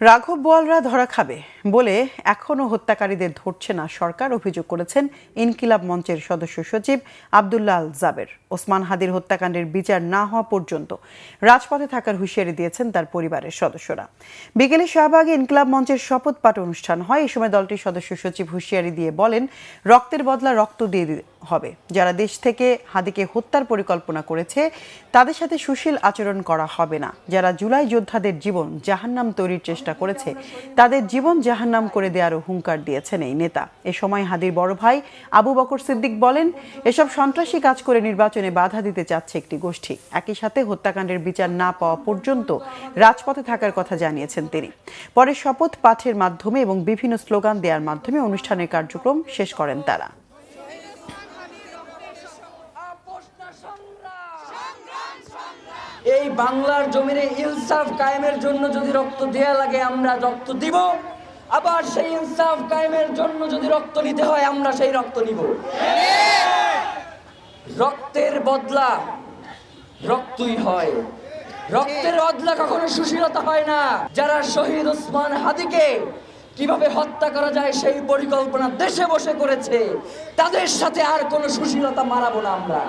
রাঘব বোয়ালরা ধরা খাবে বলে এখনও হত্যাকারীদের ধরছে না সরকার, অভিযোগ করেছেন ইনকিলাব মঞ্চের সদস্য সচিব আব্দুল্লাহ আল জাবের। ওসমান হাদির হত্যাকাণ্ডের বিচার না হওয়া পর্যন্ত রাজপথে থাকার হুঁশিয়ারি দিয়েছেন তার পরিবারের সদস্যরা। বিকেলে শাহবাগে ইনকিলাব মঞ্চের শপথ পাঠ অনুষ্ঠান হয়। এই সময় দলটির সদস্য সচিব হুঁশিয়ারি দিয়ে বলেন, রক্তের বদলা রক্ত দিয়ে হবে। যারা দেশ থেকে হাদিকে হত্যার পরিকল্পনা করেছে তাদের সাথে সুশীল আচরণ করা হবে না। যারা জুলাই যোদ্ধাদের জীবন জাহান্নাম তৈরির চেষ্টা করেছে তাদের জীবন জাহান্নাম করে দেওয়ারও হুঙ্কার দিয়েছেন এই নেতা। এ সময় হাদির বড় ভাই আবু বকর সিদ্দিক বলেন, এসব সন্ত্রাসী কাজ করে নির্বাচনে বাধা দিতে চাচ্ছে একটি গোষ্ঠী। একই সাথে হত্যাকাণ্ডের বিচার না পাওয়া পর্যন্ত রাজপথে থাকার কথা জানিয়েছেন তিনি। পরে শপথ পাঠের মাধ্যমে এবং বিভিন্ন স্লোগান দেওয়ার মাধ্যমে অনুষ্ঠানের কার্যক্রম শেষ করেন তারা। এই বাংলার জমিনে ইনসাফ কায়েমের জন্য যদি রক্ত দেয়া লাগে আমরা রক্ত দিব, আবার সেই ইনসাফ কায়েমের জন্য যদি রক্ত নিতে হয় আমরা সেই রক্ত নিব। রক্তের বদলা রক্তই হয়, রক্তের বদলা কখনো সুশীলতা হয় না। যারা শহীদ ওসমান হাদিকে কিভাবে হত্যা করা যায় সেই পরিকল্পনা দেশে বসে করেছে, তাদের সাথে আর কোনো সুশীলতা মানাবো না আমরা।